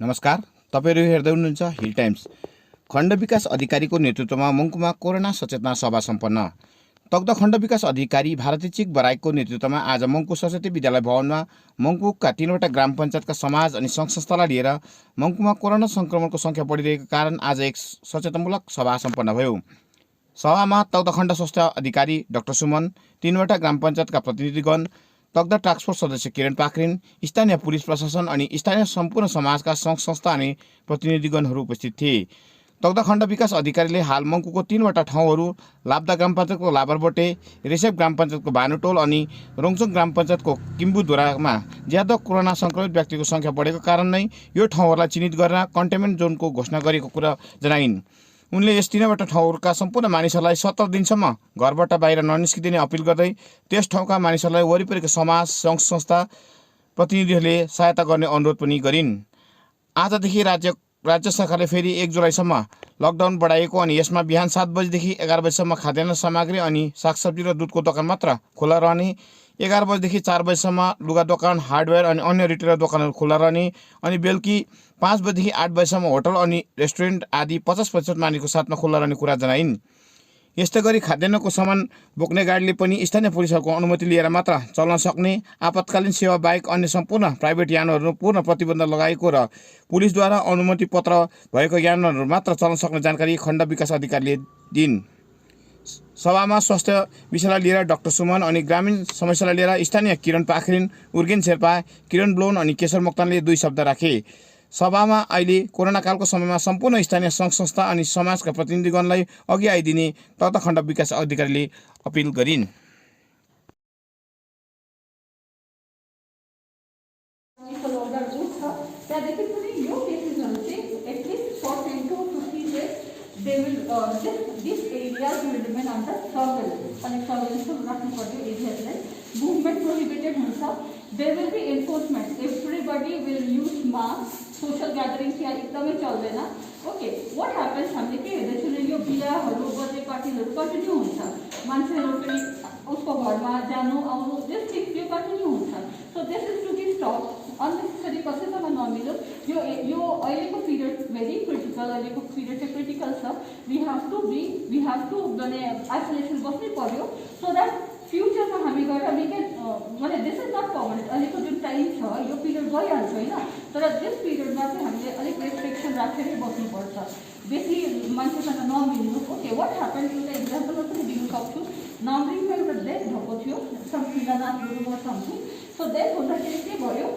नमस्कार, तपाईहरु हेर्दै हुनुहुन्छ हिल टाइम्स। खण्ड विकास अधिकारीको नेतृत्वमा मङ्पुमा कोरोना सचेतना सभा सम्पन्न। तग्दा खण्ड विकास अधिकारी भारती चिक बराइकको नेतृत्वमा आज मङ्पु सरस्वती विद्यालय भवनमा मङ्पुका 3वटा ग्राम पञ्चायतका समाज अनि सङ्घ संस्थालाई लिएर मङ्पुमा कोरोना संक्रमणको संख्या बढिरहेको कारण आज एक सचेतनामूलक सभा सम्पन्न भयो। सभामा तग्दा खण्ड स्वास्थ्य अधिकारी डाक्टर सुमन, 3वटा ग्राम पञ्चायतका प्रतिनिधिगण, तग्दा टास्क फोर्स सदस्य किरण पाखरिन, स्थानीय पुलिस प्रशासन अनि स्थानीय सम्पूर्ण समाजका सङ्घ संस्था अनि प्रतिनिधिगणहरू उपस्थित थिए। तग्दा खण्ड विकास अधिकारीले हाल मङ्पुको 3वटा ठाउँहरू लाब्दा ग्राम पञ्चायतको लाबरबोटे, रेसेप ग्राम पञ्चायतको भानुटोल अनि रोङचोङ ग्राम पञ्चायतको किम्बुधुरामा ज्यादा कोरोना संक्रमित व्यक्तिको संख्या बढेको कारण नै यो ठाउँहरूलाई चिन्हित गरेर कन्टेनमेन्ट जोनको घोषणा गरेको कुरा जनाइन्। उनले यस 3वटा ठाउँहरूका सम्पूर्ण मानिसहरूलाई 17 दिनसम्म घरबाट बाहिर ननिस्किदिने अपिल गर्दै त्यस ठाउँका मानिसहरूलाई वरिपरिका समाज सङ्घ संस्था प्रतिनिधिहरूले सहायता गर्ने अनुरोध पनि गरिन्। आजदेखि राज्य सरकारले फेरि 1 जुलाईसम्म लकडाउन बढाएको अनि यसमा बिहान 7 बजेदेखि 11 बजेसम्म खाद्यान्न सामग्री अनि सागसब्जी र दुधको दोकान मात्र खुला रहने, 11 बजेदेखि 4 बजेसम्म लुगा दोकान, हार्डवेयर अनि अन्य रिटेलर दोकानहरू खुला रहने अनि बेलुकी 5 बजेदेखि 8 बजेसम्म होटल अनि रेस्टुरेन्ट आदि 50% मानिसको साथमा खुला रहने कुरा जनाइन्। यस्तै गरी खाद्यान्नको सामान बोक्ने गाडीले पनि स्थानीय पुलिसहरूको अनुमति लिएर मात्र चल्न सक्ने, आपतकालीन सेवा बाहेक अन्य सम्पूर्ण प्राइभेट यानहरू पूर्ण प्रतिबन्ध लगाएको र पुलिसद्वारा अनुमति पत्र भएको यानहरू मात्र चल्न सक्ने जानकारी खण्ड विकास अधिकारीले दिन्। सभामा स्वास्थ्य विषयलाई लिएर डाक्टर सुमन अनि ग्रामीण समस्यालाई लिएर स्थानीय किरण पाखरिन, उर्गेन शेर्पा, किरण ब्लोन अनि केशर मोक्तानले 2 शब्द राखे। सभामा अहिले कोरोना कालको समयमा सम्पूर्ण स्थानीय सङ्घ संस्था अनि समाजका प्रतिनिधिगणलाई अघि आइदिने तग्दा खण्ड विकास अधिकारीले अपिल गरिन्। Movement prohibited हुन्छ। There will be enforcement. Everybody will use mask. Social gatherings यहाँ एकदमै चल्दैन। Okay, what happens हामीले के हेर्दैछौँ यो बिहाहरू बर्थडे पार्टीहरू कन्टिन्यू हुन्छ। मान्छेहरू पनि उसको घरमा जानु आउनु दिस थिङ्स यो कन्टिन्यू हुन्छ। So this is to be stopped. Unnecessary कसैसँग नमिलो। यो अहिलेको पिरियड भेरी क्रिटिकल, अहिलेको पिरियड चाहिँ क्रिटिकल छ। We have to माने आइसोलेसन बस्नै पर्यो so that फ्युचरमा हामी गएर माने दिस इज नट पर्मानेन्ट। अहिलेको जुन टाइम छ यो पिरियड गइहाल्छ होइन, तर त्यस पिरियडमा चाहिँ हामीले अलिक रेस्ट्रिक्सन राखेरै बस्नुपर्छ, बेसी मान्छेसँग नमिल्नु। ओके, वाट ह्यापन एउटा इक्जाम्पल पनि दिन सक्छु। नाम्रीमा एउटा डेथ भएको थियो, सम्झिनाथ गुरुङ समथिङ। सो डेथ हुँदाखेरि के भयो,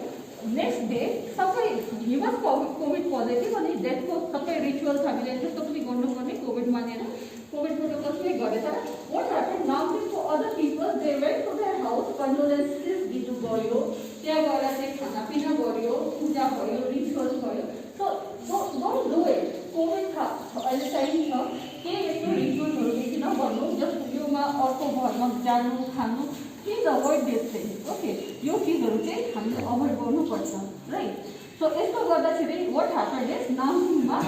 नेक्स्ट डे सबै हि वाज कोभिड पोजिटिभ अनि डेथको सबै रिचुअल्स हामीले जस्तो पनि गर्नुपर्ने कोभिड मानेर कोभिड प्रोटोकल्सले गरेछ। वाट ह्यापन नाम्रीको other people they went to their house, condolences दिनु गयो, त्यहाँ गएर चाहिँ खानापिना गऱ्यो, पूजा भयो, रिचुअल्स भयो। So don't do it. Covid अहिले टाइम छ, के यस्तो रिचुअल्सहरू बेसी नगर्नु, जस्ट योमा अर्को घरमा जानु खानु, please avoid this things. Okay, यो चिजहरू चाहिँ हामीले अभोइड गर्नुपर्छ, राइट। सो यस्तो गर्दाखेरि वाट ह्यापन इज नाम्रीमा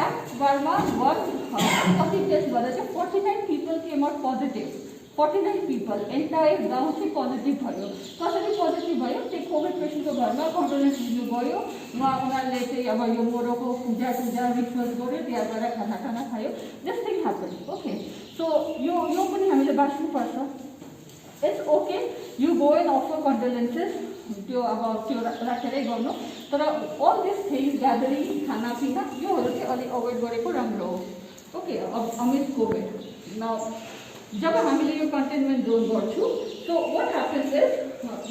एक्ट बारमा कति टेस्ट गर्दा चाहिँ 49 people came out positive. 49 people entire गाउँ चाहिँ पोजिटिभ भयो। कसरी पोजिटिभ भयो, त्यो कोभिड पेसेन्टको घरमा कन्डोलेन्स दिनु गयो, उनीहरूले चाहिँ अब यो मोरोको पूजा रिचुअल्स गऱ्यो, त्यहाँ गएर खाना खायो, this thing happen. Okay, so यो पनि हामीले बाँच्नुपर्छ। It's okay, you go and offer condolences, त्यो अब त्यो राखेरै गर्नु, तर अल दिस थिङ्स ग्यादरिङ खानापिना योहरू चाहिँ अलिक अभोइड गरेको राम्रो हो। ओके, अमिड कोभिड न जब हामीले यो कन्टेनमेन्ट जोन गर्छौँ, so what happens is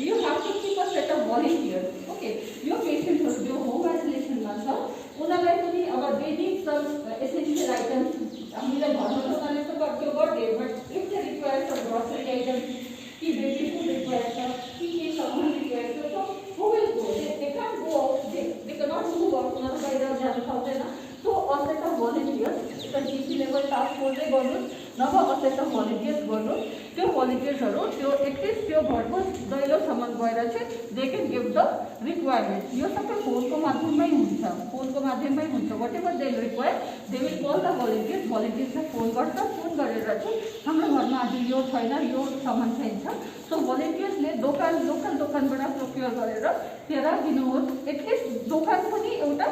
you have to keep a set of volunteers. Okay, यो पेसेन्टहरू जो होम आइसोलेसनमा छ उनीहरूलाई पनि अब they need some essential items हामीलाई घरमा त उनीहरूले त त्यो गरिदियो, but if they require some grocery items कि बेबी फुड रिक्वायर छ कि के सामान रिक्वायर छ, so who will go, they can go out, they cannot move out, उनीहरू बाहिर जानु सक्दैन। So a set of volunteers एउटा डिसी लेभल टास्क फोर्सै गर्नुहोस्, नभए अ सेट अफ भलिन्टियर्स गर्नुहोस्। त्यो भलिन्टियर्सहरू त्यो एटलिस्ट त्यो घरको दैलोसम्म गएर चाहिँ they can give the requirement. यो सबै फोनको माध्यममै हुन्छ, whatever they require they will call the भलिन्टियर्सलाई फोन गर्छ, फोन गरेर चाहिँ हाम्रो घरमा आज यो छैन, यो सामान चाहिन्छ। सो भलिन्टियर्सले लोकल दोकानबाट प्रोक्योर गरेर त्यहाँ राखिदिनुहोस्। एटलिस्ट दोकान पनि एउटा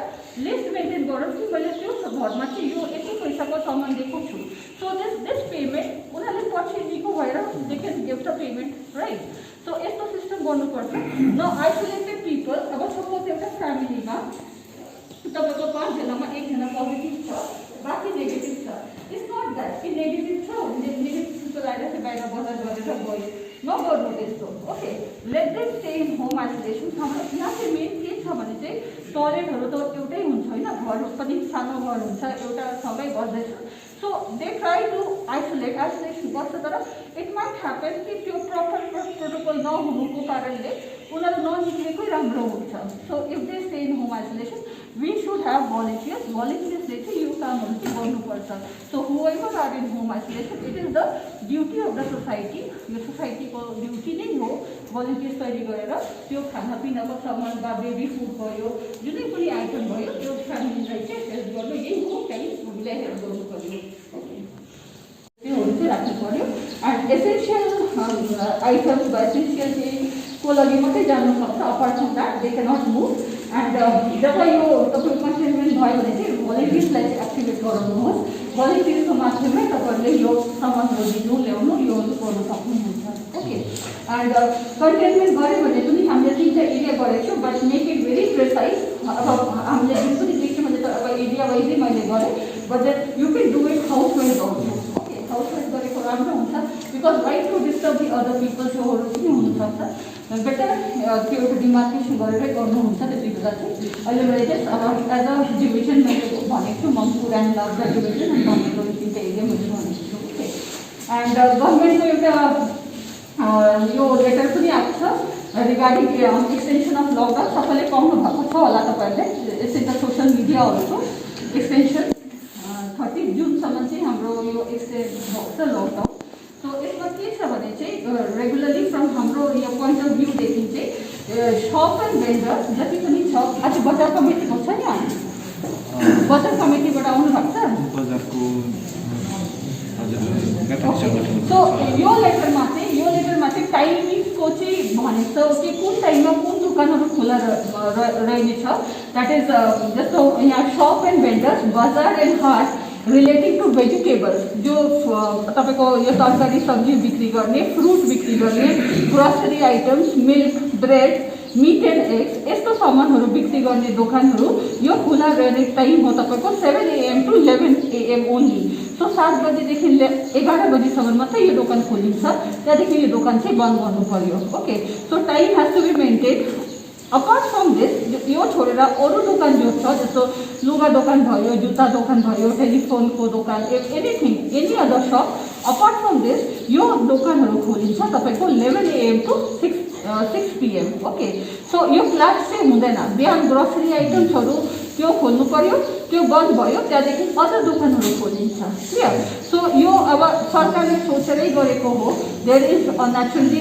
घरमा चाहिँ यो यति पैसाको सामान दिएको छु, सो दिस पेमेन्ट उनीहरूले पछि दिएको भएर they can give the payment, right? So यस्तो सिस्टम गर्नुपर्छ। न आइसोलेटेड पिपल, अब सपोज एउटा फ्यामिलीमा तपाईँको 5 जनामा 1 जना पोजिटिभ छ, बाँकी नेगेटिभ छ। इट्स नट द्याट कि नेगेटिभ छ भने नेगेटिभ पिपल आएर चाहिँ बाहिर बजार गरेर गयो, नगर्नु त्यस्तो। Okay, let them stay in home isolation. हाम्रो यहाँ चाहिँ मेन के छ भने चाहिँ टोयलेटहरू त एउटै हुन्छ होइन, घर पनि सानो घर हुन्छ, एउटा सबै गर्दैछ। So they try to isolation गर्छ, तर इट माइट ह्यापन कि त्यो प्रपर प्रोटोकल नहुनुको कारणले उनीहरू ननिक्लेकै राम्रो हुन्छ। So if they stay in home isolation, we should have भोलिन्टियर्सले चाहिँ यो कामहरू चाहिँ गर्नुपर्छ। So whoever are in home isolation, it is the duty of the society, यो सोसाइटीको ड्युटी नै हो भोलिन्टियर्स तयारी गरेर त्यो खानापिनाको सामान वा बेबी फुड भयो, जुनै पनि आइटम भयो, त्यो फ्यामिलीलाई चाहिँ हेल्प गर्नु, यही हो चाहिँ हामीलाई हेल्प गर्नु पऱ्यो। त्योहरू चाहिँ राख्नु पऱ्यो। एन्ड एसेन्सियल आइटम्स वा एसेन्सियल केहीको लागि मात्रै जानु सक्छ, apart from that they cannot move. And जब यो तपाईँको कन्टेनमेन्ट भयो भने चाहिँ भोलिन्टियर्सलाई चाहिँ एक्टिभेट गराउनुहोस्, भोलिन्टियर्सको माध्यममै तपाईँहरूले यो सामानहरू दिनु ल्याउनु योहरू गर्नु सक्नुहुन्छ। ओके, एन्ड कन्टेनमेन्ट गऱ्यो भने पनि हामीले 3टा एरिया गरेको छु, but make it very precise. अब हामीले जुन पनि देख्यौँ भने त अब एरिया वाइजै मैले गरेँ, but you can do it house wise also. Okay, house wise गरेको राम्रो हुन्छ, because right to disturb the other people त्योहरू पनि हुनसक्छ। बेटर त्यो एउटा डिमार्केसन गरेरै गर्नुहुन्छ त्यति बेला चाहिँ। अहिले मैले चाहिँ अब एज अ डिभिजन मैले भनेको छु, मङ्पुर एन्ड लब्जा डिभिजन एन्ड मङ्पुर 3टा एरिया मैले भनेको छु। ओके, एन्ड गभर्मेन्टको एउटा यो लेटर पनि आएको छ रिगार्डिङ एक्सटेन्सन अफ लकडाउन। सबैले पाउनु भएको छ होला तपाईँहरूले, इट्स इन द सोसियल मिडियाहरूको एक्सटेन्सन 30 जुनसम्म चाहिँ हाम्रो यो एक्सटेन्ड भएको छ लकडाउन। सो यसमा के छ भने चाहिँ रेगुलरली फ्रम हाम्रो यो पोइन्ट अफ भ्यूदेखि चाहिँ सप एन्ड भेन्डर्स जति पनि छ, आज बजार कमिटीको छ नि, बजार कमिटीबाट आउनु भएको छ। सो यो लेटरमा चाहिँ टाइमिङको चाहिँ भनेको छ कि कुन टाइममा कुन दोकानहरू खुला रहनेछ। द्याट इज जस्तो यहाँ सप एन्ड भेन्डर्स, बजार एन्ड हाट रिलेटिङ टु भेजिटेबल्स, जो तपाईँको यो तरकारी सब्जी बिक्री गर्ने, फ्रुट बिक्री गर्ने, grocery items, milk, bread, meat and eggs, यस्तो सामानहरू बिक्री गर्ने दोकानहरू यो खुला रहने टाइम हो तपाईँको 7 AM to 11 AM only. So 7 बजीदेखि 11 बजीसम्म मात्रै यो दोकान खोलिन्छ, त्यहाँदेखि यो दोकान चाहिँ बन्द गर्नु पर्यो। Okay, so time has to be maintain. Apart from this, यो छोडेर अरू दोकान जो छ, जस्तो लुगा दोकान भयो, जुत्ता दोकान भयो, टेलिफोनको दोकान, anything any other shop, apart from this यो दोकानहरू खोलिन्छ तपाईँको 11 AM to 6 PM। Okay, so यो क्लास चाहिँ हुँदैन। बिहान ग्रोसरी आइटम्सहरू त्यो खोल्नु पर्यो, त्यो बन्द भयो, त्यहाँदेखि अदर दोकानहरू खोलिन्छ। क्लियर? सो यो अब सरकारले सोचेरै गरेको हो, देयर इज नेचुरली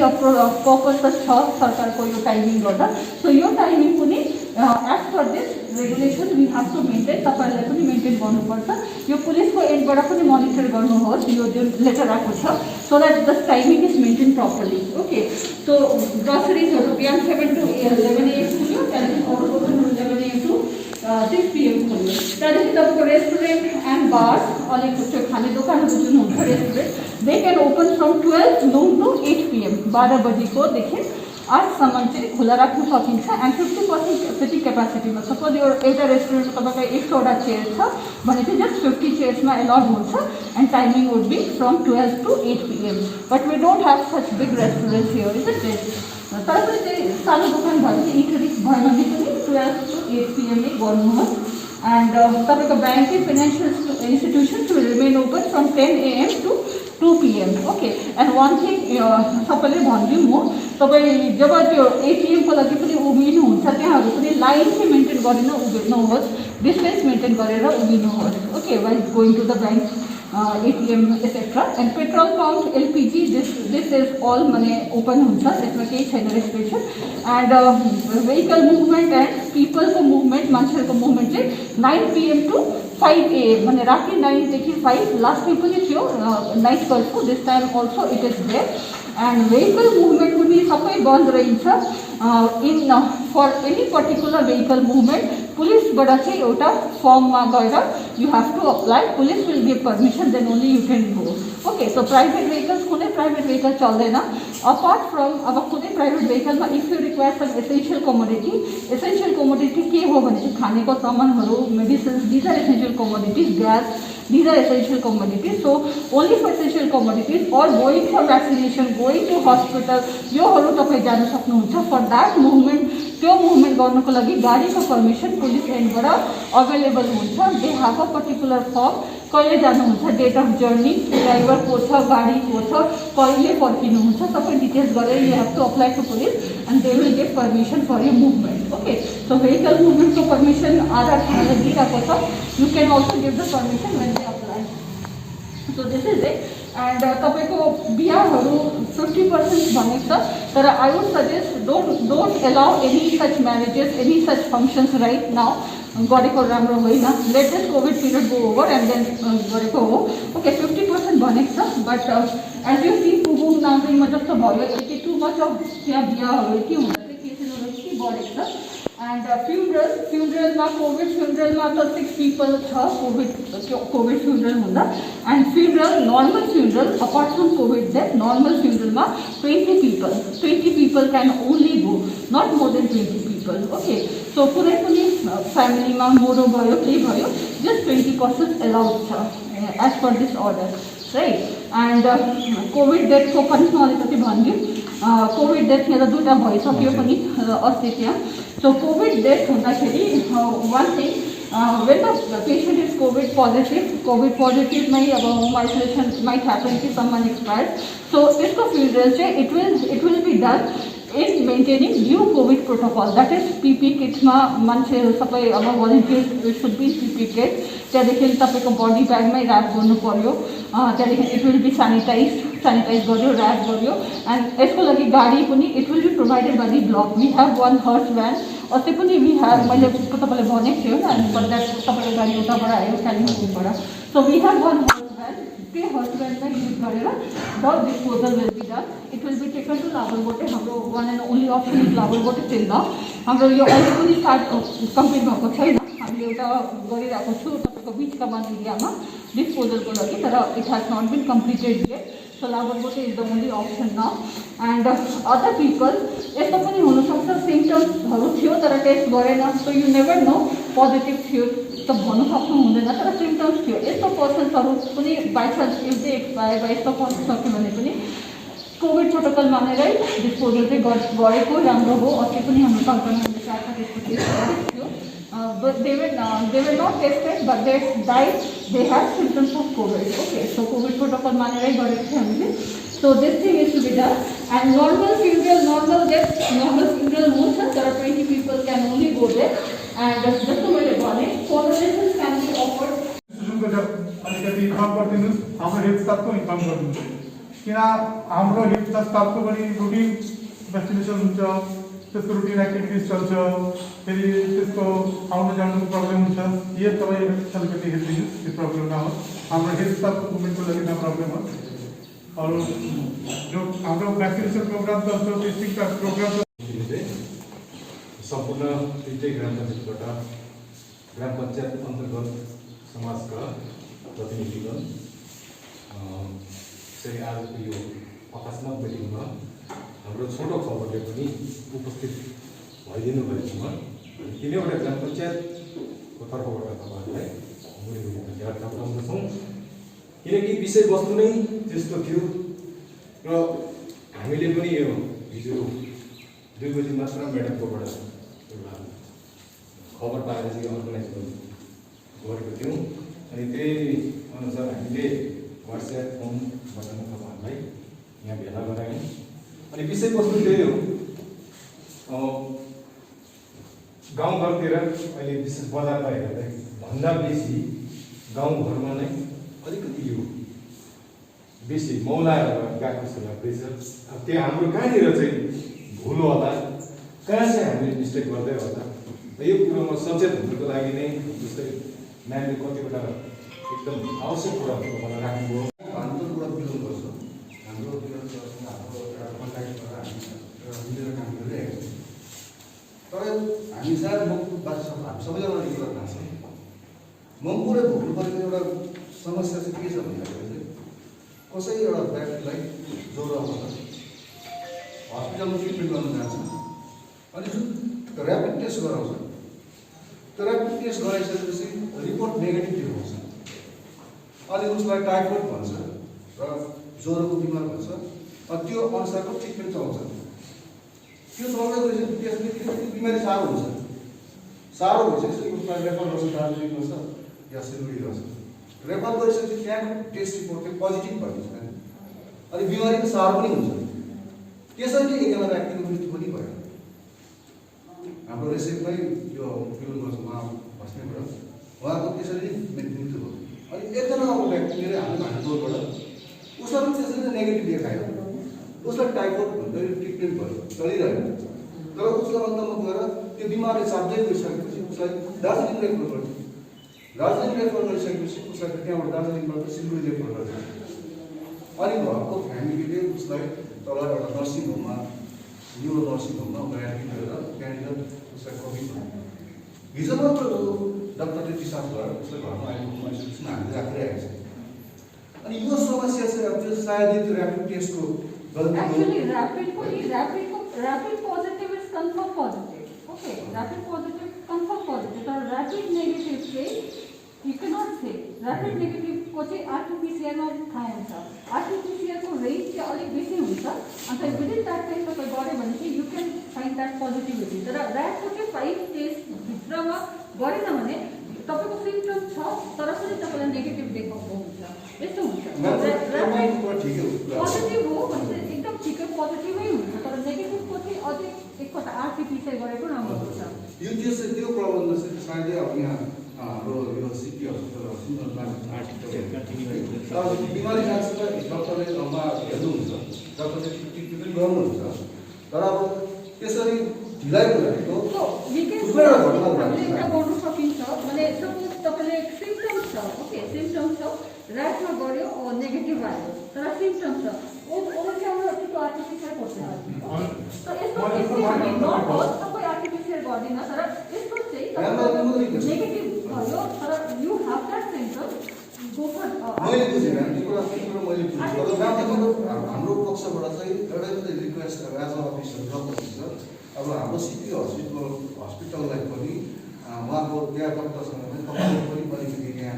पर्पज त छ सरकारको यो टाइमिङ गर्दा। सो यो टाइमिङ पनि as per this regulation we have to maintain, तपाईँहरूले पनि मेन्टेन गर्नुपर्छ। यो पुलिसको एन्डबाट पनि मोनिटर गर्नुहोस् यो जुन लेटर आएको छ, so that the timing is maintain properly. Okay, so ग्रोसरिजहरू बिहान 7 to 11 AM खुल्यो, त्यहाँदेखि अरू दोकानहरू 11 AM to 6 PM खोल्यो। त्यहाँदेखि तपाईँको रेस्टुरेन्ट एन्ड बार्स, अलिक त्यो खाने दोकानहरू जुन हुन्छ restaurant, they can open from 12 noon to 8 PM, 12 बजीकोदेखि 8सम्म चाहिँ खुला राख्न सकिन्छ। एन्ड 50% सिटिङ क्यापासिटीमा, सपोज यो एउटा रेस्टुरेन्टमा तपाईँको 100वटा चेयर छ भने चाहिँ जस्ट 50 चेयर्समा एलाउड हुन्छ। And timing would be from 12 to 8 PM, but we don't have such big restaurants here, is it? तर पनि चाहिँ सानो दोकान भयो भने इटरी भयो भने पनि 12 to 8 PM नै गर्नुहोस्। एन्ड तपाईँको banking financial institutions will remain open from 10 AM to 2 PM। Okay, and one thing सबैले भनिदिउँ म, तपाईँ जब त्यो ATM को लागि पनि उभिनुहुन्छ त्यहाँहरू पनि लाइन चाहिँ मेन्टेन गरेर उभिनुहोस्, डिस्टेन्स मेन्टेन गरेर उभिनुहोस्। Okay, while going to the bank, ATM etcetera. And petrol pump, LPG, this is all माने ओपन हुन्छ, त्यसमा केही छैन restriction. And vehicle movement and पिपलको मुभमेन्ट, मान्छेहरूको मुभमेन्ट चाहिँ 9 PM to 5 AM, माने राति 9 देखि 5, लास्ट टाइम पनि थियो night curfew, this time also it is there. And vehicle movement पनि सबै बन्द रहन्छ। In for any particular vehicle movement पुलिसबाट चाहिँ एउटा फर्ममा गएर you have to apply, police will give permission, then only you can go. Okay, so private vehicles कुनै प्राइभेट भेहिकल चल्दैन अपार्ट फ्रम अब कुनै प्राइभेट भेहिकलमा if you require some essential commodity के हो भने चाहिँ खानेको सामानहरू, medicines, these are essential commodities, gas, these are essential commodities. So only for essential commodities or going for vaccination, going to hospital, योहरू तपाईँ जान सक्नुहुन्छ। For that movement, त्यो मुभमेन्ट गर्नुको लागि गाडीको पर्मिसन पुलिस एन्डबाट अभाइलेबल हुन्छ। They have a particular form, कहिले जानुहुन्छ, डेट अफ जर्नी, ड्राइभर को छ, गाडी को छ, कहिले फर्किनुहुन्छ, सबै डिटेल्स गरेर you have to apply to police and they will give permission for यो मुभमेन्ट। ओके, सो भेहिकल मुभमेन्टको पर्मिसन आधार थानाले दिइरहेको छ। You can also give the permission when they apply. So this is it. And तपाईँको बिहाहरू 50% भनेको छ, तर I would suggest don't allow any such marriages, any such functions right now गरेको राम्रो होइन। Let this covid period go over and then गरेको हो। ओके, 50% भनेको छ, but as you C Pubung नाम्रिङमा जस्तो भयो, यति टु मच अफ त्यहाँ बिहाहरू के हुन्छ चाहिँ केसेसहरू यति बढेको छ। एन्ड फ्युनरलमा कोभिड फ्युनरलमा त 6 पिपल छ कोभिड फ्युनरल हुँदा। And funeral, normal funeral apart from covid death, normal फ्युनरलमा 20 people can only go, not more than 20 people. Okay, so कुनै पनि फ्यामिलीमा मरो भयो, के भयो, जस्ट 20% एलाउड छ as per this order, right. And covid डेथको पनि म अलिकति भनिदिउँ। कोभिड डेथ यहाँ त दुईवटा भइसक्यो पनि अस्ति त्यहाँ। सो कोभिड डेथ हुँदाखेरि one thing, when the patient is covid पोजिटिभमै अब होम आइसोलेसन माइट ह्यापन कि समवन एक्सपायर्ड। सो यसको फ्युचर चाहिँ it will be done in maintaining new covid protocol, that is PP किट्समा मान्छेहरू सबै अब भोलिन्टियर्स सुड बी पिपी किट, त्यहाँदेखि तपाईँको बडी ब्यागमै ऱ्याप गर्नु पऱ्यो, त्यहाँदेखि इट विल बी सेनिटाइज गर्यो, ऱ्याप गर्यो। एन्ड यसको लागि गाडी पनि it will be provided by the block. We have one hearse van, अस्ति पनि वी हेभ, मैले तपाईँलाई भनेको थियो नि, बट द्याट तपाईँको गाडी उताबाट आयो कालिम्पोङबाट। So we have one hearse van, त्यो हर्स भ्यानलाई युज गरेर the disposal will be done. It will be taken to Laborbote, हाम्रो one and only option is Laborbote till now. हाम्रो यो अहिले पनि कम्प्लिट भएको छैन, हामीले एउटा गरिरहेको छु तपाईँको बिच कमान एरियामा डिस्पोजलको लागि, तर it has not been completed yet. So Laborbote is the only option now. And other people यस्तो पनि हुनसक्छ सिम्टम्सहरू थियो तर टेस्ट गरेन, so you never know positive थियो त भन्नु सक्नु हुँदैन, तर सिम्टम्स थियो। यस्तो पर्सन्सहरू पनि बाइचान्स इफ दे एक्सपायर वा यस्तो पर्सन सक्यो भने पनि कोभिड प्रोटोकल मानेरै डिस्पोजल चाहिँ गरेको राम्रो हो। अस्ति पनि हाम्रो सङ्क्रमणले चारवटा त्यसको टेस्ट गरेको थियो, they were not tested but they died, they had symptoms of COVID. Okay, so COVID protocol मानेरै गरेको थियो हामीले। So this thing is to be done. And normal funeral, normal death, normal funeral हुन्छ, तर 20 people can only go there. And जस्तो मैले भने conversations can be offered. अलिकति inform गरिदिनुहोस्, हाम्रो हेल्थ स्टाफको इन्फर्म गरिदिनुहोस्, किन हाम्रो हेल्थ स्टाफको पनि रुटिन भ्याक्सिनेसन हुन्छ, त्यसको रुटिन एक्टिभिटिज चल्छ, फेरि त्यसको आउनु जानुको प्रब्लम हुन्छ। यो तपाईँ अलिकति हेरिदिनुहोस्, त्यो प्रब्लम नहोस्, हाम्रो हेल्थ स्टाफको मुभमेन्टको लागि न प्रब्लम होस्। अरू जो हाम्रो भ्याक्सिनेसन प्रोग्राम चल्छ, टेस्टिङ प्रोग्राम सम्पूर्ण दुईटै ग्राम पञ्चायतबाट ग्राम पञ्चायत अन्तर्गत समाजका प्रतिनिधिगण चाहिँ आजको यो अकस्मात मिटिङमा हाम्रो छोटो खबरले पनि उपस्थित भइदिनु भएकोमा तिनैवटा ग्राम पञ्चायतको तर्फबाट तपाईँहरूलाई मुरी टाउकाउँदछौँ, किनकि विषयवस्तु नै त्यस्तो थियो र हामीले पनि यो हिजो 2 बजी मात्र म्याडमकोबाट एउटा खबर पाएर चाहिँ अर्गनाइज गरेको थियौँ। अनि त्यही अनुसार हामीले वाट्सएप फोनबाट तपाईँहरूलाई यहाँ भेला गरायौँ। अनि विषयवस्तु त्यही हो, गाउँघरतिर अहिले विशेष बजारमा हेर्दा भन्दा बेसी गाउँघरमा नै अलिकति यो बेसी मौलाएर गएको जस्तो लाग्दैछ। अब त्यो हाम्रो कहाँनिर चाहिँ भुल होला, कहाँ चाहिँ हामीले मिस्टेक गर्दै होला, यो कुरोमा सचेत हुनुको लागि नै जस्तै म्यामले कतिवटा एकदम आवश्यक कुराहरू मलाई राख्नुभयो। हाम्रो कुरा बिलोङ गर्छ, हाम्रो एउटा कन्ट्याक्टबाट हामी मिलेर काम गरिरहेको छौँ। सायद मङ्पुबासी हामी सबैजनालाई यो कुरा थाहा छ मङ्पुले भोग्नु परेको एउटा समस्या चाहिँ के छ भन्दाखेरि चाहिँ कसै एउटा व्यक्तिलाई ज्वरो आउँछ हस्पिटलमा ट्रिटमेन्ट गर्न जान्छ अनि जुन ऱ्यापिड टेस्ट गराउँछ त्यो ऱ्यापिड टेस्ट गराइसकेपछि रिपोर्ट नेगेटिभ देखाउँछ अनि उसलाई टाइफोइड भन्छ र ज्वरोको बिमार भन्छ अनि त्यो अनुसारको ट्रिटमेन्ट चलाउँछ त्यो चलाउँदै गएपछि त्यसले बिमारी साह्रो हुन्छ साह्रो भइसकेपछि उसलाई रेफर गर्छ दार्जिलिङ गर्छ या सिलगढी गर्छ रेफर गरिसकेपछि त्यहाँको टेस्ट रिपोर्ट चाहिँ पोजिटिभ भइदिन्छ अनि बिमारीको साह्रो पनि हुन्छ त्यसैले एकजना व्यक्तिको मृत्यु पनि भयो हाम्रो रेसेपमै यो फिल्म गर्छ उहाँ बस्नेबाट उहाँको त्यसरी मृत्यु भयो अनि एकजना अब व्यक्ति मेरो हाम्रो भान्डोरबाट उसलाई पनि त्यसरी नेगेटिभ देखायो उसलाई टाइफोइड भन्दै ट्रिटमेन्ट भयो चलिरह्यो तर उसको अन्तमा गएर त्यो बिमारले चाप्दै गइसकेपछि उसलाई दार्जिलिङ रेफर गर्छ दार्जिलिङ रेफर गरिसकेपछि उसलाई त्यहाँबाट दार्जिलिङबाट सिलगढी रेफर गर्छ अनि घरको फ्यामिलीले उसलाई तल एउटा नर्सिङ होममा न्युरो नर्सिङ होममा उसलाई एडमिट गरेर त्यहाँनिर उसलाई कोभिड भयो हिजो मात्र डक्टरले डिस्चार्ज गरेर उसलाई घरमा आइपुग्नु आइसकेपछि हामीले राखिरहेको छ अनि यो समस्या चाहिँ अब त्यो सायदै त्यो rapid टेस्टको Actually, rapid positive is confirmed positive. Okay, rapid positive, confirmed positive. So rapid negative case, you cannot say. Rapid negative को चाहिँ RT-PCR मा थाहा हुन्छ RT-PCR को रेट चाहिँ अलिक बेसी हुन्छ अन्त विदिन द्याट टाइम तपाईँ गऱ्यो भने चाहिँ you can find that positivity तर ऱ्याटको चाहिँ 5 डेज भित्रमा गरेन भने तपाईँको सिम्पटम छ तर पनि तपाईँलाई नेगेटिभ देखाएको हुन्छ यस्तो हुन्छ पोजिटिभ हो भने एकदम ठिकै पोजिटिभै हुन्छ तर नेगेटिभको चाहिँ अझै एकपल्ट RT-PCR गरेको राम्रो हुन्छ यो त्यो प्रब्लम चाहिँ सायदै अब यहाँ हाम्रो यो सिटी हस्पिटलमा बिमारी जान्छ डक्टरले उहाँ हेर्नुहुन्छ डक्टरले ट्रिटमेन्ट गर्नुहुन्छ तर अब त्यसरी ढिलाइ गरेको एउटा गर्नु सकिन्छ भने सपोज तपाईँले सिम्पटम्स छ ओके सिम्पटम्स छ ऱ्याटमा गऱ्यो नेगेटिभ आयो तर सिम्पटम्स छ ओभर चाहिँ त्यो RT-PCR गर्छ तर यस्तो तपाईँ RT-PCR गर्दैन तर यस्तो चाहिँ नेगेटिभ भयो तर यु हेभ द्याट सिम्पटम मैले बुझेन त्यो कुरा मैले बुझेँ हाम्रो पक्षबाट चाहिँ एउटै मात्रै रिक्वेस्ट एज अ अफिसर गर्नुपर्छ अब हाम्रो सिटी हस्पिटललाई पनि उहाँको त्यहाँ डक्टरसँग पनि तपाईँले पनि अलिकति त्यहाँ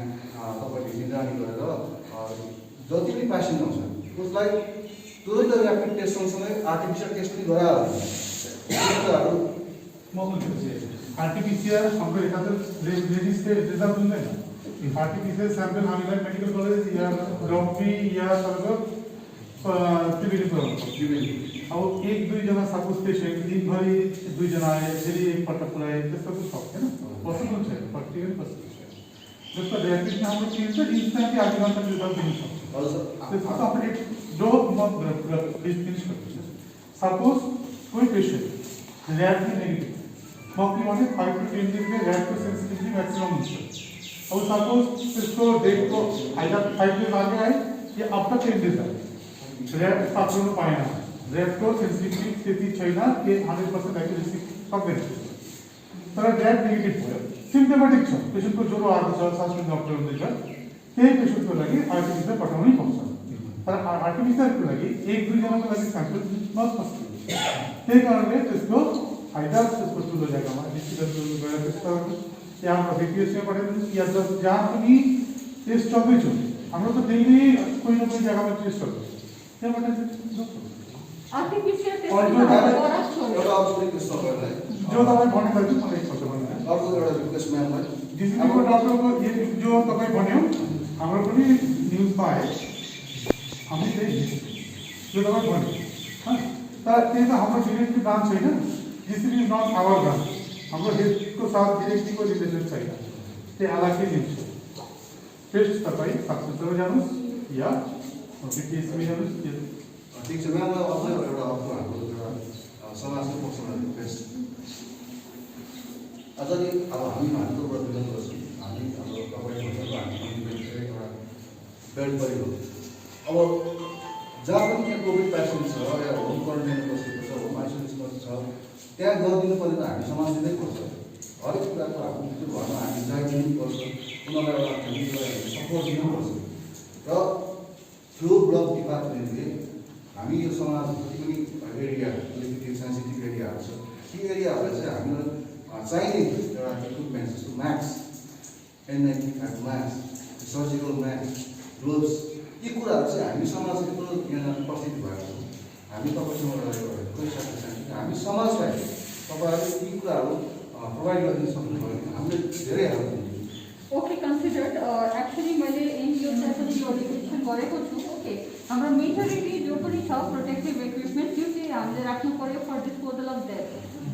तपाईँले निगरानी गरेर जति पनि पेसेन्ट आउँछ उसलाई तुरन्त ऱ्यापिड टेस्ट सँगसँगै RT-PCR टेस्ट पनि गरायो RT-PCR हाम्रो एखादं रिझल्ट हुँदैन RT-PCR सॅम्पल हामीलाई मेडिकल कॉलेज या डॉक्टरी या सर्व त्रिवेणी पुऱ्याउँछ अब 1-2 जना सपोज पेसेन्ट दिनभरि 2 जना आए फेरि एकपल्ट पुऱ्याए त्यस्तो पनि सक्दैन पोसिबल छैन प्र्याक्टिकली पोसिबल छैन जस्तो ऱ्यापिडमा हाम्रो के हुन्छ इन्स्ट्यान्टली आधी घन्टा रिजल्ट दिन सक्छ त्यसमा तपाईँ जो म फिनिस गर्छु सपोज कोही पेसेन्ट ऱ्याटले नेगेटिभ मक्ति भने 5 to 10 डेजले ऱ्याटको सेन्सिटिभिटी म्याक्सिमम हुन्छ अब सपोज त्यसको डेटको आइदर 5 डेज आगे आए या आफ्टर 10 डेज आए ऱ्याट पक्राउनु पाएन ऱ्याटको सेन्सिटिभिटी त्यति छैन कि 100% एक्युरेसी सक्दैन तर ऱ्याट नेगेटिभ भयो सिम्पटोमेटिक छ पेसेन्टको ज्वरो आएको छ सास फेर्ने डक्टर हुँदैछ त्यही पेसेन्टको लागि RT-PCR पठाउनै पर्छ तर RT-PCRको लागि 1-2 जनाको लागि स्याम्पल नसक्छ त्यही कारणले त्यसको आइदर त्यसको ठुलो जग्गामा डिस्ट्रिक्ट गएर त्यस्तो या हाम्रो BPSमा पठाइदिनुहोस् या जहाँ पनि टेस्ट चल्दैछ हाम्रो त डेली कोही न कोही जग्गामा टेस्ट गर्छ त्यहाँबाट RT-PCR टेस्ट एउटा रिक्वेस्ट तपाईँलाई जो तपाईँ भन्नुभयो त्यो मलाई एकपल्ट भन्नु अर्को एउटा रिक्वेस्ट म्यामलाई डिसिपीको डक्टरको जो तपाईँ भन्यो हाम्रो पनि न्युजमा आयो हामी त्यही जो तपाईँ भन्यो तर त्यही त हाम्रो डिरेक्टली ब्रान्च छैन DCP is not our branch हाम्रो हेडको साथ डिरेक्टलीको रिलेसन छैन त्यही अलग्गै लिन्छ टेस्ट तपाईँ सक्सेसफुल जानुहोस् या BPSमा जानुहोस् ठिक छ म्यामलाई अझै एउटा अर्को हाम्रो एउटा समाजको पक्षबाट रिक्वेस्ट अझै अब हामी भान्डोरबाट बिलोङ गर्छौँ हामी हाम्रो तपाईँ भनेको हामी एउटा बेड परेको अब जहाँ पनि त्यहाँ कोभिड पेसेन्ट छ या होम क्वारेन्टाइन बसेको छ होम आइसोलेसनमा छ त्यहाँ गरिदिनु पर्ने त हामी समाजले नै पर्छ हरेक कुराको आफ्नो त्यो घरमा हामी जागिदिनुपर्छ, उनीहरूलाई एउटा फ्यामिलीलाई सपोर्ट दिनुपर्छ। र फ्लो ब्लक डिपार्टमेन्टले हामी यो समाज जति पनि एरिया अलिकति सेन्सिटिभ एरियाहरू छ ती एरियाहरूलाई चाहिँ हामीलाई चाहिने एउटा इक्विपमेन्ट जस्तो mask, N95 mask, surgical mask, gloves, यी कुराहरू चाहिँ हामी समाज यत्रो यहाँ उपस्थित भएको छौँ। हामी तपाईँसँग हामी समाजलाई तपाईँहरूले यी कुराहरू प्रोभाइड गरिदिन सक्नुभयो भने हामीले धेरै हेल्प हुन्छ। ओके कन्सिडर्ड एक्चुअली मैले एनजिओलाई पनि यो रिक्वेस्ट गरेको छु। ओके हाम्रो मेजोरिटी जो पनि छ प्रोटेक्टिभ इक्विपमेन्ट त्यो चाहिँ हामीले राख्नु पर्यो फर डिस्पोजल अफ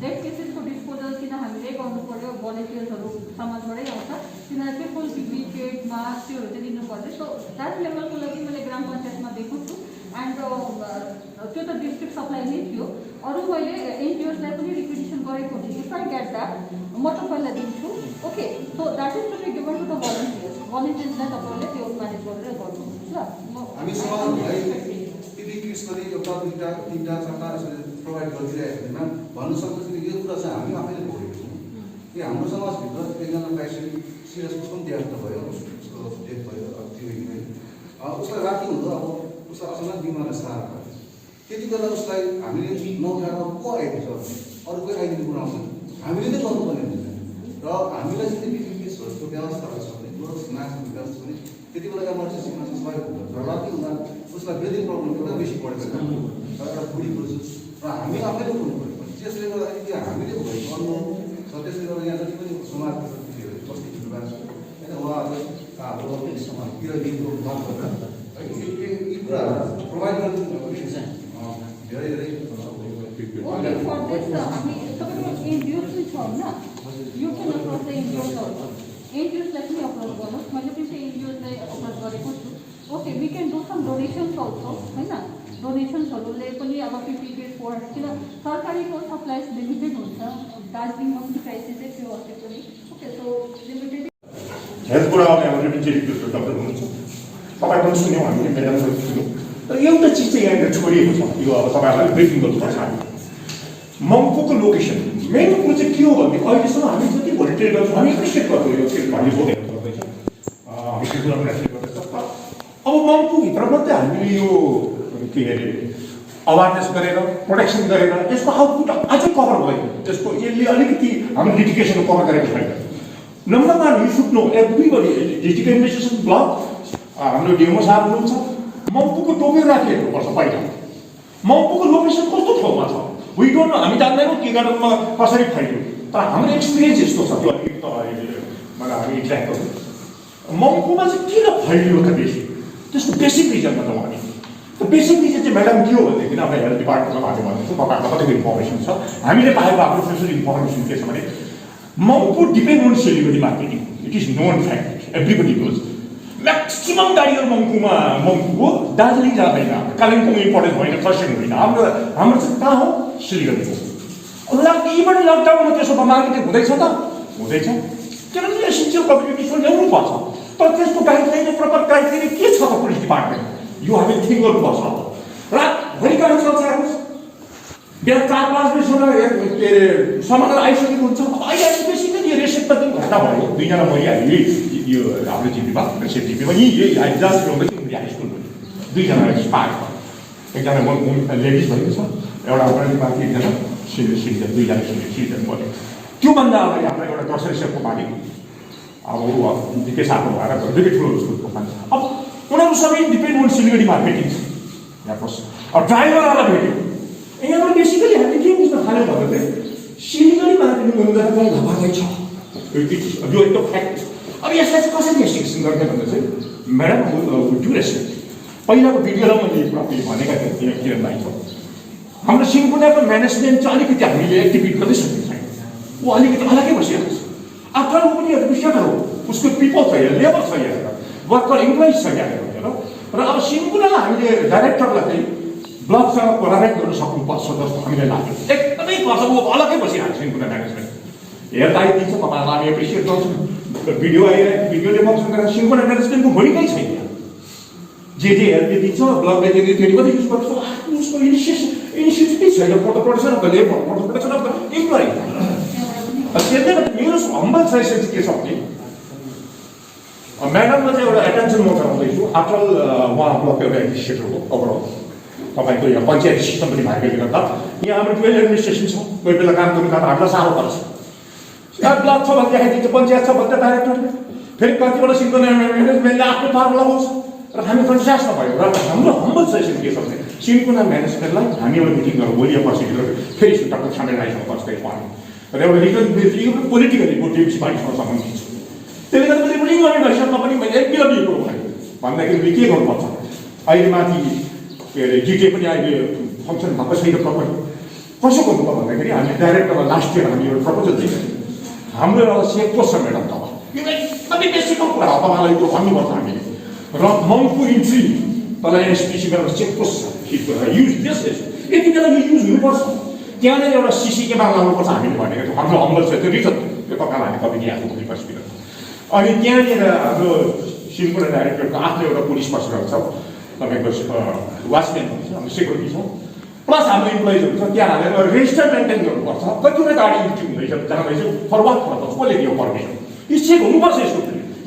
डेथ केसेसको डिस्पोजल किन हामीले गर्नु पर्यो, भोलिन्टियर्सहरू समाजबाटै आउँछ, तिनीहरू चाहिँ फुल पिपी किट मास्क त्योहरू चाहिँ दिनु पर्छ। सो द्याट लेभलको लागि मैले ग्राम पञ्चायतमा दिएको छु एन्ड त्यो त डिस्ट्रिक्ट सप्लाई नै थियो। अरू मैले एनजिओसलाई पनि रिक्वेस्ट गरेको छु, इफ आई गेट द्याट म तपाईँलाई दिन्छु। Okay so that is to be given to the भोलिन्टियर्सलाई तपाईँहरूले त्यो म्यानेज गरेर गर्नुहुन्छ ल। हामी समाजलाई पिपी किट्स पनि एउटा दुईवटा तिनवटा चारवटा यसरी प्रोभाइड गरिदिरहेको छैन भन्नु सक्छ। यो कुरा चाहिँ हामी आफैले भोगेको छौँ कि हाम्रो समाजभित्र एकजना पेसेन्ट सिरियस उसको पनि देहान्त भयो, उसको डेथ भयो, उसलाई राति हुँदो अब उसलाई अचानक बिमारले साह्रो भयो। त्यति बेला उसलाई हामीले नउठाएर को आइदिन्छ, अरू कोही आइदिनु पुऱ्याउँछ, हामीले नै गर्नुपर्ने हुन्छ। र हामीलाई चाहिँ पिपी किट्सहरूको व्यवस्थाहरू छ भने ग्लोभ्स मास्कको व्यवस्था छ भने त्यति बेला इमर्जेन्सीमा चाहिँ सहयोग हुन्छ। र राति हुँदा उसलाई ब्रिदिङ प्रब्लम एकदम बेसी बढेको छ, एउटा बुढी बुझ्छु र हामी आफैले गर्नु पऱ्यो। त्यसले गर्दाखेरि हामीले गर्नु छ। त्यसले गर्दा यहाँ जति पनि समाजका व्यक्तिहरू उपस्थित हुनुभएको छ होइन, उहाँहरूले हाम्रो समाजतिर दिएको माग गरेर यी कुराहरू प्रोभाइड गरिदिनु धेरै धेरै ओके फर दिस हामी तपाईँको एनजिओस पनि छ होइन, यो पनि अप्रोच द एनजिओसहरू एनजिओसलाई पनि अप्रोच गर्नुहोस्। मैले पनि चाहिँ एनजिओसलाई अप्रोच गरेको छु। Okay we can do some donations also होइन, डोनेसन्सहरूले पनि अब पिपी किट फर किन सरकारीको सप्लाइज लिमिटेड हुन्छ, दार्जिलिङमा पनि क्राइसिसै थियो अस्ति पनि। ओके सो लिमिटेड हेल्थ कुरामा हामीले पनि चाहिँ रिक्वेस्ट डक्टर हुनुहुन्छ, तपाईँ पनि सुन्यौँ, हामीले म्याडमबाट सुन्यौँ। तर एउटा चिज चाहिँ यहाँनिर छोडिएको छ, यो अब तपाईँहरूलाई ब्रिफिङ गर्नुपर्छ। मङ्पूको लोकेसन मेन कुरो चाहिँ के हो भने अहिलेसम्म हामी जति भोलिन्टियर गर्छौँ हामी एप्रिसिएट गर्छौँ, यो के हामीले बोकेर गर्दैछ, हामी त्यो कुरा पनि एप्रिसिएट गर्दैछ। अब मङ्पूभित्र मात्रै हामीले यो के अरे अवेरनेस गरेर प्रोटेक्सन गरेर यसको आउटपुट अझै कभर हुँदैन, त्यसको यसले अलिकति हाम्रो लिटिगेसन कभर गरेको छैन। Number one you should know everybody district administration block हाम्रो डिएमओ साहब हुनुहुन्छ, मङ्पूको टोकेर राखिहेर्नुपर्छ पहिला मङ्पूको लोकेसन कस्तो ठाउँमा छ। वी डोन्ट नो, हामी जान्दैनौँ टी गार्डनमा कसरी फैल्यो, तर हाम्रो एक्सपिरियन्स यस्तो छ त्यो अलिकति मलाई हामी ट्र्याक गर्छौँ मङ्पूमा चाहिँ किन फैलियो त बेसी, त्यसको बेसिक रिजन बताउँ हामी। त्यो बेसिक रिजन चाहिँ म्याडम के हो भनेदेखि अब हेल्थ डिपार्टमेन्टमा हामी भन्दैछौँ, तपाईँहरूको कतिको इन्फर्मेसन छ, हामीले पाएको आफ्नो स्पेसल इन्फर्मेसन के छ भने Mungpoo depend on Siliguri marketing, it is known fact, everybody knows. Maximum गाडीहरू मङ्पूको दार्जिलिङ जाँदैन, कालिम्पोङ इम्पोर्टेन्ट होइन, खरसाङ होइन, हाम्रो चाहिँ कहाँ हो सिलगढीको। यी पनि लकडाउनमा त्यसो भए मार्केटिङ हुँदैछ त हुँदैछ, किनभने एसेन्सियल कम्युनिटीको ल्याउनु पर्छ। तर त्यसको गाइडलाइन प्रपर क्राइटेरिया के छ त पुलिस डिपार्टमेन्ट, यो हामीले थिङ्क गर्नुपर्छ। रातभरि गाडी चल्छ, बिहान 4-5 बजीसम्म के अरे सामान आइसकेको हुन्छ। अब अहिले बेसी नै यो रेसेपमा पनि घटना भयो, दुईजना मैले यो हाम्रो जिपीमा रेसेप जिपीमा यही जस्ट रोउँदै हाई स्कुलमा दुईजना एक्सपायर भयो, एकजना लेडिज भएको छ, एउटा माथि एकजना सिनियर सिटिजन, दुईजना सिनियर सिटिजन भयो। त्योभन्दा अगाडि हाम्रो एउटा टर्सरी सेपको पार्टी अब निकै साथो भएर निकै ठुलो स्कुलको मान्छे, अब उनीहरू सबै डिपेन्ड अन सिलगढी मार्केटिङ छ। यहाँ बस अब ड्राइभरहरूलाई भेट्यो, यहाँबाट बेसिकली हामीले के बुझ्न थाल्यो भने सिलगढी मार्केटिङ गर्दा कहीँ धपाकै छ, यो एकदम फ्याक्ट। अब यसलाई चाहिँ कसरी इन्भेस्टिगेसन गर्ने भन्दा चाहिँ म्याडम डु रेस्पेक्ट, पहिलाको भिडियोलाई मैले भनेका थिएँ किरण भाइ छ, हाम्रो सिङ्कुनाको म्यानेजमेन्ट चाहिँ अलिकति हामीले एक्टिभिट गर्दै सकेको छैन, ऊ अलिकति अलग्गै बसिरहेको छ। आफ्टर ऊ पनि एडमिनिस्ट्रेटर हो, उसको पिपल छ यहाँ, लेबर छ यहाँ, वर्कर इम्प्लोइज छ यहाँ हेर। र अब सिङ्कुनालाई हामीले डाइरेक्टरलाई चाहिँ ब्लकसँग कोलाबरेट गर्न सक्नुपर्छ जस्तो हामीलाई लाग्यो, एकदमै पर्छ, ऊ अलग्गै बसिरहेको छ सिङ्कुना म्यानेजमेन्ट। हेर्दा आइदिन्छ तपाईँहरूलाई हामी एप्रिसिएट गर्छौँ, भिडियो आइरहेको भिडियोले मसँग गरेर सिङ्कुना म्यानेजमेन्टको भूमिकै छैन, जे हेल्प दिन्छ ब्लकले दिँदै त्यो मात्रै युज गर्छ, उसको इनिसिएटिभ छैन, protection of the labour, protection of the employee. त्यसले गर्दा मेरो हम्बल सजेसन चाहिँ के छ भने म्याडमलाई चाहिँ एउटा एटेन्सन म गराउँदैछु आफ्टर उहाँ ब्लक एउटा एडमिनिस्ट्रेटर हो ओभरअल तपाईँको यहाँ पञ्चायत सिस्टम पनि भएकोले गर्दा यहाँ हाम्रो टुवेल्भ एडमिनिस्ट्रेसन छ कोही बेला काम गर्नु जाँदा हामीलाई साह्रो पर्छ ब्लक छ भने देखाइदिन्छ पञ्चायत छ भन्दा डाइरेक्टरले फेरि कतिवटा सिङ्गल म्यानेजमेन्टले आफ्नो पावर लगाउँछ र हामी कन्सियसमा भयो र हाम्रो हम्बल सजेसन के छ भने सिन्कोना म्यानेजमेन्टलाई हामी एउटा मिटिङ गरौँ भोलि या पर्सितिर फेरि डक्टर छामेलाइसँग बस्दै पार्नु र एउटा रिटर्न पोलिटिकली टिएमसी पार्टीसँग सम्बन्धित छ त्यसले गर्दा मैले मिटिङ गर्ने भइसक्दा पनि मैले एक बिल कुरो भने भन्दाखेरि के गर्नुपर्छ अहिले माथि के अरे जिटिए पनि अहिले फङ्सन भएको छैन प्रपर्टी कसो गर्नुपर्छ भन्दाखेरि हामी डाइरेक्टरमा लास्ट इयर हामी एउटा प्रपोजल दिएको हाम्रो एउटा सेक पोस्ट छ म्याडम तब यो एकदमै बेसिकको कुरा हो तपाईँलाई यो भन्नुपर्छ हामीले र मङ्पू इन्ट्री तल एनएसपिसीमा एउटा चेक पोस्ट छ युज दिस यति बेला यो युज हुनुपर्छ त्यहाँनिर एउटा सिसी केमा लाउनुपर्छ हामीले भनेको थियौँ हाम्रो हम्बल छ त्यो रिटर्न त्यो तपाईँलाई हामी कति दिइहाल्छौँ भोलि पर्सितिर अनि त्यहाँनिर हाम्रो सिन्कोना डाइरेक्टरको आफ्नो एउटा पुलिस पर्सनल छ तपाईँको वाचम्यान छ हाम्रो सेक्युरिटी छ प्लस हाम्रो इम्प्लोइजहरू छ त्यहाँ हालेर रेजिस्टर मेन्टेन गर्नुपर्छ कतिवटा गाडी इन्ट्री हुँदैछ जाँदैछ फरवार्ड पर्छ कसले दियो पर्मिसन यो चेक हुनुपर्छ यसको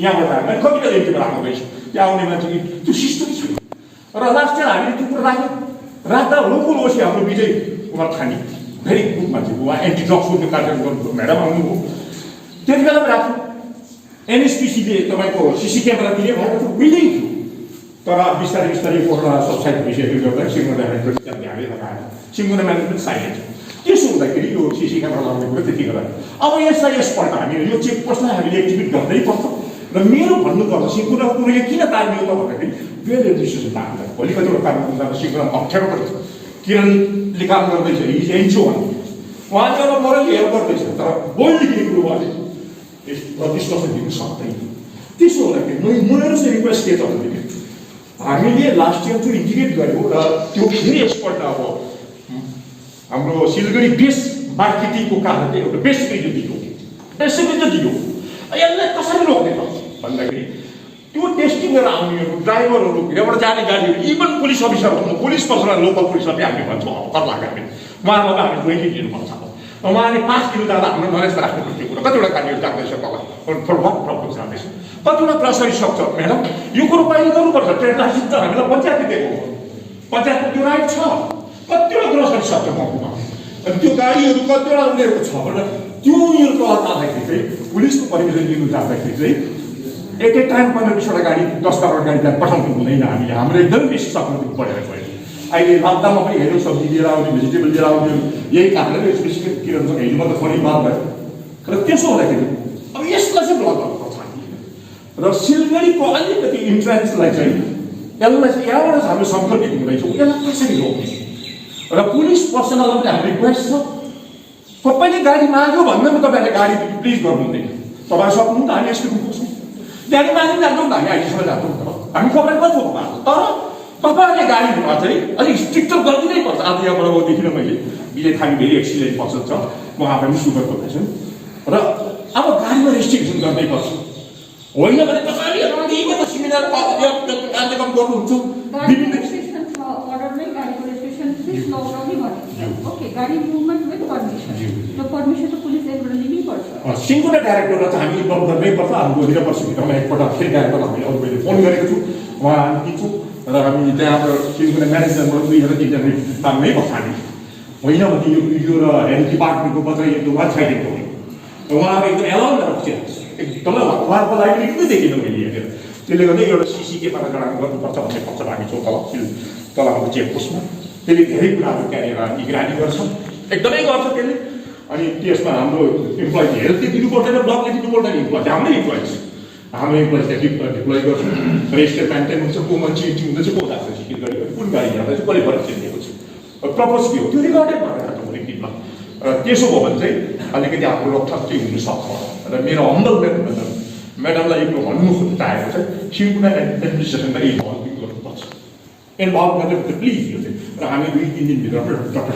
यहाँबाट हामीलाई कति बेला इन्ट्री राख्दैछ त्यहाँ आउने मान्छे त्यो सिस्टम छैन र लास्ट इयर हामीले त्यो कुरा राख्दा लोकल ओसी हाम्रो विजय कुमार खानी भेरी गुड मान्छे उहाँ एन्टी ड्रग्सको त्यो कार्यक्रम गर्नु म्याडम आउनुभयो त्यति बेला पनि राख्यो एनएसपिसीले तपाईँको सिसी क्यामेरा दिने भनेर त्यो विलिङ थियो तर बिस्तारै बिस्तारै कोरोना सबसाइड भइसकेको गर्दा सिङ्गो म्यानेजमेन्ट त्यहाँ ध्यानै लगाएर सिङ्गो म्यानेजमेन्ट साइलेन्ट त्यसो हुँदाखेरि यो सिसी क्यामेरा लगाउने कुरो त्यति बेला अब यसलाई यसपल्ट हामीले यो चेक पोस्टलाई हामीले एक्टिभेट गर्नै पर्छ र मेरो भन्नुपर्दा सिङ्गोको कुरोले किन तानियो त भन्दाखेरि वेल एडमिनिस्ट्रेसन लाग्दैन भोलि कतिवटा काम गर्दा सिङ्गोमा अप्ठ्यारो पर्छ किरणले काम गर्दैछ हिज एनजिओ उहाँले अब मलाई हेल्प गर्दैछ तर बोल्ने कुरो उहाँले विश्वास दिनु सक्दैन त्यसो हुँदाखेरि मेरो चाहिँ रिक्वेस्ट के छ भनेदेखि हामीले लास्ट इयर चाहिँ इन्टिग्रेट गऱ्यौँ र त्यो फेरि एकपल्ट अब हाम्रो सिलगढी बेस मार्केटिङको कारणले एउटा बेस पेज दियो एसएमएस दियो यसलाई कसरी रोक्ने त भन्दाखेरि त्यो टेस्टिङ गरेर आउनेहरू ड्राइभरहरू यहाँबाट जाने गाडीहरू इभन पुलिस अफिसरहरू पुलिस पर्सनल लोकल पुलिसलाई पनि हामी भन्छौँ हतार लाग्यो हामी उहाँहरूलाई हामी ट्रेनिङ दिनुपर्छ उहाँले 5 किलो जाँदा हाम्रो नलेजमा राख्नुपर्छ त्यो कुरा कतिवटा गाडीहरू जाँदैछ तल फरवार्ड प्रब्लम जाँदैछ कतिवटा ग्रसरी सक्छ म्याडम यो कुरो पहिले गर्नुपर्छ ट्रेड लाइसेन्स त हामीलाई पञ्चायतले दिएको हो पञ्चायतको त्यो राइट छ कतिवटा ग्रसरी सक्छ मकुमा अनि त्यो गाडीहरू कतिवटा उनीहरूको छ भनेर त्यो उनीहरूको जाँदाखेरि चाहिँ पुलिसको पर्मिसन लिनु जाँदाखेरि चाहिँ एक टाइम 15-20वटा गाडी 10-12वटा गाडी त्यहाँ पठाउनु हुँदैन हामीले हाम्रो एकदमै बेसी सक्नु परेर गयो अहिले लकडाउनमा पनि हेऱ्यौँ सब्जी लिएर आउने भेजिटेबल लिएर आउने यही कारणले स्पेसिफिक किरणसँग हिजो मात्र फोनै बात भयो र त्यसो हुँदाखेरि अब यसलाई चाहिँ ब्लक गर्नुपर्छ हामीले र सिलगढीको अलिकति इन्ट्रान्सलाई चाहिँ यसलाई चाहिँ यहाँबाट हामी सम्पर्कित हुँदैछौँ यसलाई कसरी रोक्ने र पुलिस पर्सनललाई पनि हाम्रो रिक्वेस्ट छ सबैले गाडी माग्यो भन्दा पनि तपाईँहरूले गाडी प्लिज गर्नु हुँदैन तपाईँ सक्नु त हामी यसको पुग्छौँ गाडी माग्नु जान्छौँ त हामी आइसम्म जान्छौँ हामी खबर पनि छोड्नु तर तपाईँहरूले गाडीमा चाहिँ अलिक स्ट्रिक्ट गरिदिनै पर्छ आज यहाँबाट देखिनँ मैले विजय थामी भेरी एक्सिलेन्ट पर्सन छ म आफै पनि सुगर गर्दैछु र अब गाडीमा रेस्ट्रिक्सन गर्नै पर्छ होइन भने तपाईँले यहीँको त सेमिनार कार्यक्रम गर्नुहुन्छ विभिन्न सिङ्गोना डाइरेक्टरलाई चाहिँ हामी इन्भल्भ गर्नै पर्छ हाम्रो भोलि पर्सिभित्रमा एकपल्ट फेरि डाइरेक्टर हामीले अरू मैले फोन गरेको छु उहाँ दिन्छु र हामी त्यहाँबाट सिलगढी म्यानेजमेन्टबाट 2-3 तान्नै पर्छ हामी होइन भने यो र हेल्थ डिपार्टमेन्टको मात्रै एकदम छाइदिएको हो उहाँहरू एकदम एलाउ गरेर एकदमै उहाँको लागि एकदमै देखिनँ मैले हेरेर त्यसले गर्दा एउटा सिसी केबाट जडान गर्नुपर्छ भन्ने पक्ष हामी छौँ तल हाम्रो चेक पोस्टमा त्यसले धेरै कुराहरू त्यहाँनिर निगरानी गर्छ एकदमै गर्छ त्यसले अनि त्यसमा हाम्रो इम्प्लोइज हेल्थले दिनु पर्दैन ब्लकले दिनु पर्दैन इम्प्लोइज हाम्रै इम्प्लोइज हाम्रो इम्प्लोइज त्यहाँ डिप्लोय गर्छौँ रेजिस्टर मेन्टेन हुन्छ को मान्छे इन्ट्री हुँदैछ को जाँदैछ सिलगढी कुन गाडी जाँदैछ कसले परिचय दिएको छ प्रपोज के हो त्यो रिकर्डेड भएर जान्छ भोलि दिनमा र त्यसो भयो भने चाहिँ अलिकति आफ्नो रोकथाम चाहिँ हुनसक्छ र मेरो हम्बल म्याडमलाई एक भन्नु चाहेको चाहिँ सिङ्गोना एडमिनिस्ट्रेसनलाई इन्भल्भ गर्नुपर्छ इन्भल्भ गरेर प्लिज यो चाहिँ र हामी 2-3 दिनभित्र डक्टर